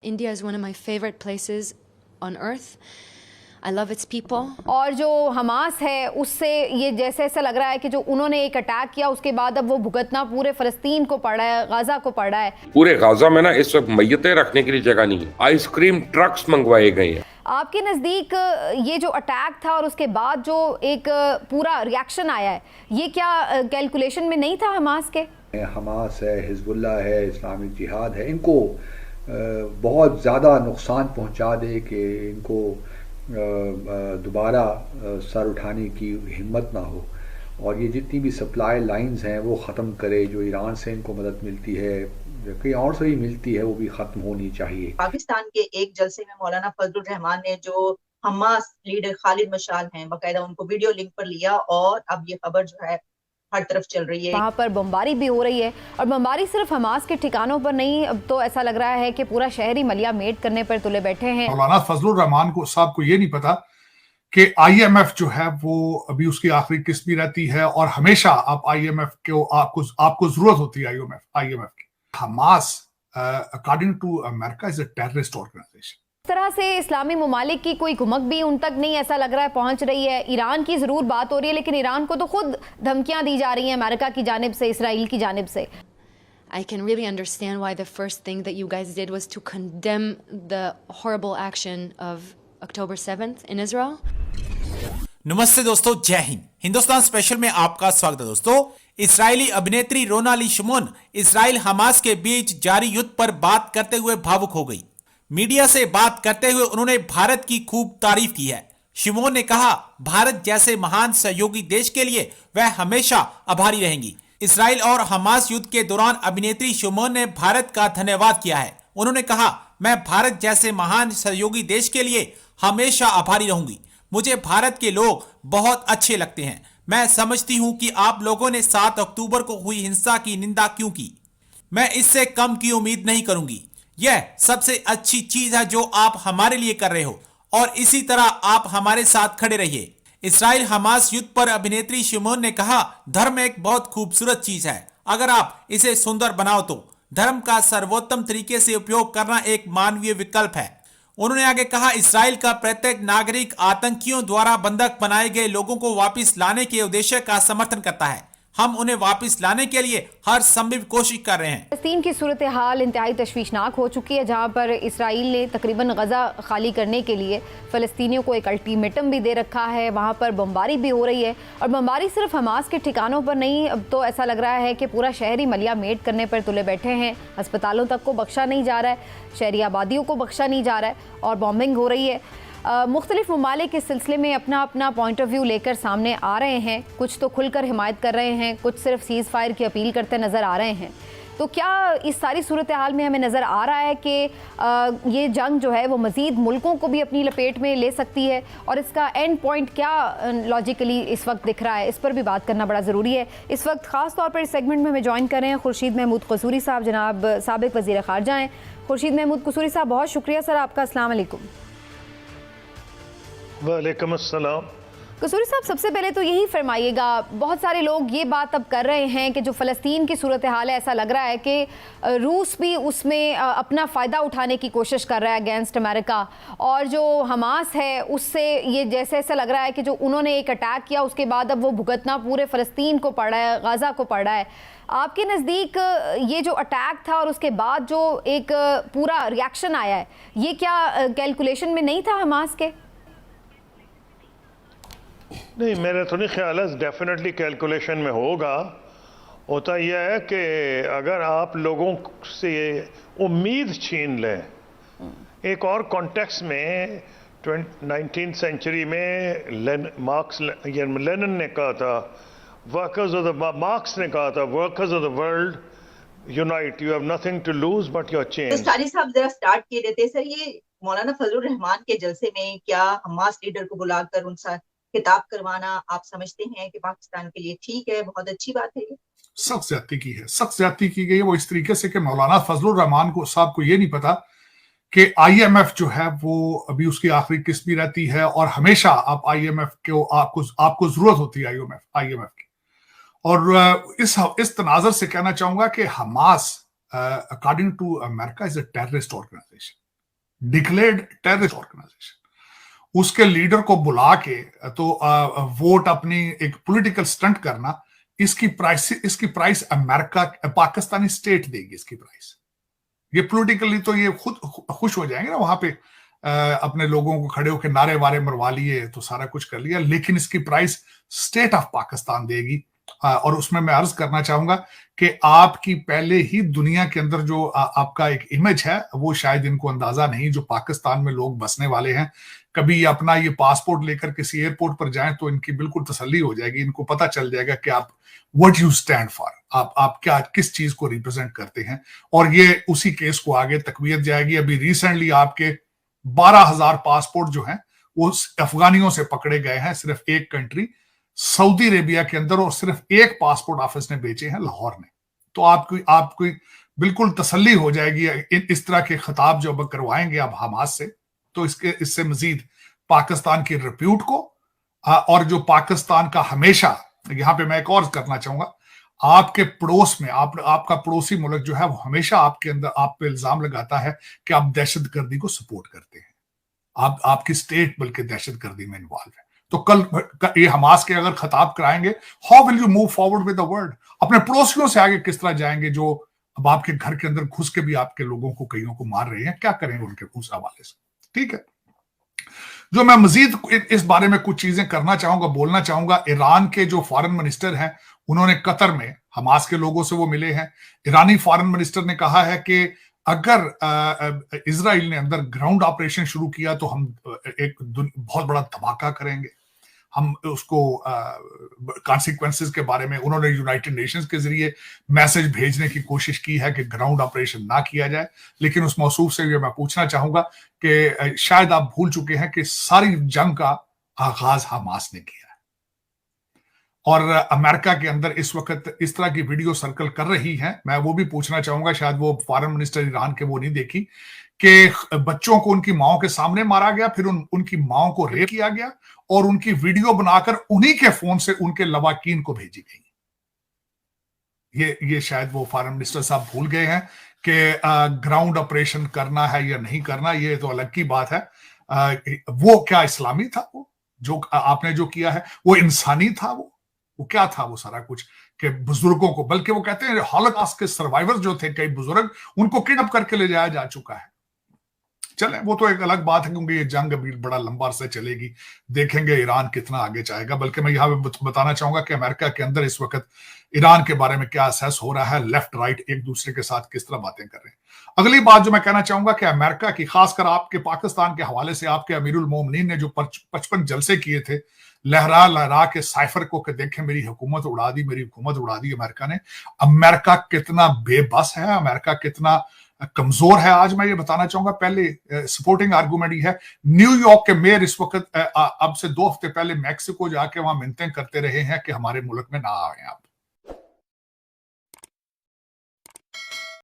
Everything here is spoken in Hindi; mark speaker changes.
Speaker 1: India is one of my favorite places on earth. I love its people.
Speaker 2: और जो हमास है उससे ये जैसे ऐसा लग रहा है कि जो उन्होंने एक अटैक किया उसके बाद अब वो भुगतना पूरे फलस्तीन को पड़ा है, गाजा को पड़ा है।
Speaker 3: पूरे गाजा में ना इस वक्त मैयतें रखने के लिए जगह नहीं है। आइसक्रीम ट्रक्स मंगवाए गए हैं।
Speaker 2: आपके नज़दीक ये जो अटैक था और उसके बाद जो एक पूरा रिएक्शन आया है, ये क्या कैलकुलेशन में नहीं था हमास के?
Speaker 4: हमास है, हिजबुल्लाह है, इस्लामिक जिहाद है, इनको बहुत ज़्यादा नुकसान पहुंचा दे कि इनको दोबारा सर उठाने की हिम्मत ना हो, और ये जितनी भी सप्लाई लाइंस हैं वो ख़त्म करे। जो ईरान से इनको मदद मिलती है, कहीं और से भी मिलती है, वो भी ख़त्म होनी चाहिए।
Speaker 5: पाकिस्तान के एक जलसे में मौलाना फजलुर रहमान ने जो हमास लीडर खालिद मशाल हैं, बाकायदा उनको वीडियो लिंक पर लिया और अब ये खबर जो है हर तरफ चल रही है।
Speaker 2: वहाँ पर बमबारी भी हो रही है, और बमबारी सिर्फ हमास के ठिकानों पर नहीं, अब तो ऐसा लग रहा है कि पूरा शहर ही मलिया मेट करने पर तुले बैठे हैं।
Speaker 6: मौलाना फजलुर रहमान को साहब को ये नहीं पता कि IMF जो है वो अभी उसकी आखिरी किस्त भी रहती है, और हमेशा आप IMF को आपको जरूरत होती है IMF की। Hamas according to America is a terrorist organisation.
Speaker 2: इस तरह से इस्लामी ममालिक की कोई घुमक भी उन तक नहीं, ऐसा लग रहा है, पहुंच रही है। ईरान की जरूर बात हो रही है, लेकिन ईरान को तो खुद धमकियां दी जा रही हैं अमेरिका की जानिब से, इसराइल की जानिब से।
Speaker 1: I can really understand why the first thing that you guys did was to condemn the horrible action of October 7th in Israel.
Speaker 7: नमस्ते दोस्तों, जय हिंद। हिंदुस्तान स्पेशल में आपका स्वागत है दोस्तों। इस्राएली अभिनेत्री रोनाली शिमोन इस्राइल हमास के बीच जारी युद्ध पर बात करते हुए भावुक हो गई। मीडिया से बात करते हुए उन्होंने भारत की खूब तारीफ की है। शिमोन ने कहा, भारत जैसे महान सहयोगी देश के लिए वह हमेशा आभारी रहेंगी। इस्राइल और हमास युद्ध के दौरान अभिनेत्री शिमोन ने भारत का धन्यवाद किया है। उन्होंने कहा, मैं भारत जैसे महान सहयोगी देश के लिए हमेशा आभारी रहूंगी। मुझे भारत के लोग बहुत अच्छे लगते हैं। मैं समझती हूं कि आप लोगों ने 7 अक्टूबर को हुई हिंसा की निंदा क्यों की। मैं इससे कम की उम्मीद नहीं करूंगी। यह सबसे अच्छी चीज है जो आप हमारे लिए कर रहे हो, और इसी तरह आप हमारे साथ खड़े रहिए। इस्राइल हमास युद्ध पर अभिनेत्री शिमोन ने कहा, धर्म एक बहुत खूबसूरत चीज है। अगर आप इसे सुंदर बनाओ तो धर्म का सर्वोत्तम तरीके से उपयोग करना एक मानवीय विकल्प है। उन्होंने आगे कहा, इस्राइल का प्रत्येक नागरिक आतंकियों द्वारा बंधक बनाए गए लोगों को वापस लाने के उद्देश्य का समर्थन करता है। हम उन्हें वापस लाने के लिए हर संभव कोशिश कर रहे हैं।
Speaker 2: फलस्तीन की सूरत हाल इंतहाई तशवीशनाक हो चुकी है, जहां पर इसराइल ने तकरीबन गजा खाली करने के लिए फलस्तीनियों को एक अल्टीमेटम भी दे रखा है। वहां पर बमबारी भी हो रही है, और बमबारी सिर्फ हमास के ठिकानों पर नहीं, अब तो ऐसा लग रहा है कि पूरा शहर ही मलिया मेट करने पर तुले बैठे हैं। अस्पतालों तक को बख्शा नहीं जा रहा है, शहरी आबादियों को बख्शा नहीं जा रहा है, और बॉम्बिंग हो रही है। मुख्तलिफ ममालिक इस सिलसिले में अपना अपना पॉइंट ऑफ व्यू लेकर सामने आ रहे हैं। कुछ तो खुलकर हिमायत कर रहे हैं, कुछ सिर्फ सीज़ फायर की अपील करते नज़र आ रहे हैं। तो क्या इस सारी सूरत हाल में हमें नज़र आ रहा है कि ये जंग जो है वो मज़ीद मुल्कों को भी अपनी लपेट में ले सकती है, और इसका एंड पॉइंट क्या लॉजिकली इस वक्त दिख रहा है, इस पर भी बात करना बड़ा ज़रूरी है। इस वक्त ख़ास तौर पर इस सेगमेंट में हमें ज्वाइन कर रहे हैं खुर्शीद महमूद कसूरी साहब, जनाब साबिक वज़ीर ख़ारजा हैं। खुर्शीद महमूद कसूरी साहब, बहुत शुक्रिया सर आपका। अस्सलाम वालेकुम।
Speaker 8: वालेकुम अस्सलाम।
Speaker 2: कसूरी साहब, सबसे पहले तो यही फरमाइएगा, बहुत सारे लोग ये बात अब कर रहे हैं कि जो फ़लस्तीन की सूरत हाल है, ऐसा लग रहा है कि रूस भी उसमें अपना फ़ायदा उठाने की कोशिश कर रहा है अगेंस्ट अमेरिका, और जो हमास है उससे ये जैसे ऐसा लग रहा है कि जो उन्होंने एक अटैक किया उसके बाद अब वो भुगतना पूरे फ़लस्तीन को पड़ा है, गाज़ा को पड़ा है। आपके नज़दीक ये जो अटैक था और उसके बाद जो एक पूरा रिएक्शन आया है, ये क्या कैलकुलेशन में नहीं था हमास के?
Speaker 8: नहीं, मेरा तो नहीं ख्याल है, डेफिनेटली कैलकुलेशन में होगा। होता यह है कि अगर आप लोगों से उम्मीद छीन लें, एक और कॉन्टेक्स्ट में 19th सेंचुरी में लेनिन ने कहा था, मार्क्स ने कहा था, workers of the world unite, you have nothing to lose but your change.
Speaker 5: Sorry साहब जरा स्टार्ट किए देते सर, ये मौलाना फजलुर रहमान के जलसे में क्या हमास लीडर को बुलाकर उनसे खिताब करवाना आप समझते हैं कि पाकिस्तान के लिए ठीक है, बहुत अच्छी बात है?
Speaker 6: सख्त ज्यादती की है, सख्त ज्यादती की गई है वो इस तरीके से कि मौलाना फजलुर रहमान को साहब को ये नहीं पता कि IMF जो है वो अभी उसकी आखिरी किस्त भी रहती है, और हमेशा आप IMF को आपको जरूरत होती है IMF की। और इस तनाजर से कहना चाहूंगा कि Hamas according to America is a terrorist organisation. Declared terrorist organisation, उसके लीडर को बुला के तो वोट अपनी एक पॉलिटिकल स्टंट करना, इसकी प्राइस अमेरिका पाकिस्तानी स्टेट देगी इसकी प्राइस। ये पॉलिटिकली तो ये खुद खुश हो जाएंगे ना, वहां पे अपने लोगों को खड़े होकर नारे वारे मरवा लिए तो सारा कुछ कर लिया, लेकिन इसकी प्राइस स्टेट ऑफ पाकिस्तान देगी। और उसमें मैं अर्ज करना चाहूंगा कि आपकी पहले ही दुनिया के अंदर जो आपका एक इमेज है, वो शायद इनको अंदाजा नहीं, जो पाकिस्तान में लोग बसने वाले हैं, कभी अपना ये पासपोर्ट लेकर किसी एयरपोर्ट पर जाएं तो इनकी बिल्कुल तसल्ली हो जाएगी, इनको पता चल जाएगा कि आप व्हाट यू स्टैंड फॉर, आप क्या किस चीज को रिप्रेजेंट करते हैं, और ये उसी केस को आगे तकवीत जाएगी। अभी रिसेंटली आपके 12,000 पासपोर्ट जो हैं वो अफगानियों से पकड़े गए हैं, सिर्फ एक कंट्री सऊदी अरेबिया के अंदर, और सिर्फ एक पासपोर्ट ऑफिस ने बेचे हैं, लाहौर ने। तो आपको बिल्कुल तसल्ली हो जाएगी। इस तरह के खिताब जो अब करवाएंगे आप हमास से, तो इससे मजीद पाकिस्तान की रिप्यूट को और जो पाकिस्तान का हमेशा, यहां पे मैं एक और करना चाहूंगा, आपके पड़ोस में आपका पड़ोसी मुल्क जो है वो हमेशा आपके अंदर आप पे इल्जाम लगाता है कि आप दहशतगर्दी को सपोर्ट करते हैं, आपकी स्टेट बल्कि दहशतगर्दी में इन्वॉल्व है। तो कल ये हमास के अगर खिताब कराएंगे, how will you move forward with the world, अपने पड़ोसियों से आगे किस तरह जाएंगे जो अब आपके घर के अंदर घुस के भी आपके लोगों को, कईयों को मार रहे हैं, क्या करेंगे उनके उस हवाले से। ठीक है, जो मैं मजीद इस बारे में कुछ चीजें करना चाहूंगा, बोलना चाहूंगा, ईरान के जो फॉरेन मिनिस्टर हैं उन्होंने कतर में हमास के लोगों से वो मिले हैं। ईरानी फॉरेन मिनिस्टर ने कहा है कि अगर इजराइल ने अंदर ग्राउंड ऑपरेशन शुरू किया तो हम एक बहुत बड़ा धमाका करेंगे, हम उसको कॉन्सिक्वेंसेस के बारे में उन्होंने यूनाइटेड नेशंस के जरिए मैसेज भेजने की कोशिश की है कि ग्राउंड ऑपरेशन ना किया जाए। लेकिन उस मौसूफ से ये मैं पूछना चाहूंगा कि शायद आप भूल चुके हैं कि सारी जंग का आगाज हमास ने किया है, और अमेरिका के अंदर इस वक्त इस तरह की वीडियो सर्कल कर रही है। मैं वो भी पूछना चाहूंगा, शायद वो फॉरेन मिनिस्टर ईरान के वो नहीं देखी, कि बच्चों को उनकी माओ के सामने मारा गया, फिर उनकी माओ को रेप किया गया और उनकी वीडियो बनाकर उन्हीं के फोन से उनके लवाकीन को भेजी गई। ये शायद वो फॉरेन मिनिस्टर साहब भूल गए हैं कि ग्राउंड ऑपरेशन करना है या नहीं करना, ये तो अलग की बात है। वो क्या इस्लामी था, वो जो आपने जो किया है वो इंसानी था, वो क्या था वो सारा कुछ, कि बुजुर्गों को, बल्कि वो कहते हैं हॉलोकॉस्ट के सर्वाइवर जो थे कई बुजुर्ग, उनको किडनैप करके ले जाया जा चुका है। चले वो तो एक अलग बात है, क्योंकि ये जंग अभी बड़ा लंबा अरसा चलेगी, देखेंगे ईरान कितना आगे जाएगा। बल्कि मैं यहाँ पे बताना चाहूंगा कि अमेरिका के अंदर इस वक्त ईरान के बारे में क्या असेस हो रहा है, लेफ्ट राइट एक दूसरे के साथ किस तरह बातें कर रहे हैं। अगली बात जो मैं कहना चाहूंगा कि अमेरिका की, खासकर आपके पाकिस्तान के हवाले से आपके अमीरुल मोमिनीन ने जो 55 जलसे किए थे, लहरा लहरा के साइफर को कि देखें मेरी हुकूमत उड़ा दी, मेरी हुकूमत उड़ा दी अमेरिका ने। अमेरिका कितना बेबस है, अमेरिका कितना कमजोर है, आज मैं ये बताना चाहूंगा। पहले सपोर्टिंग आर्गुमेंट ही है, न्यूयॉर्क के मेयर इस वक्त अब से 2 हफ्ते पहले मैक्सिको जाके वहां मिन्नतें करते रहे हैं कि हमारे मुल्क में ना आए आप,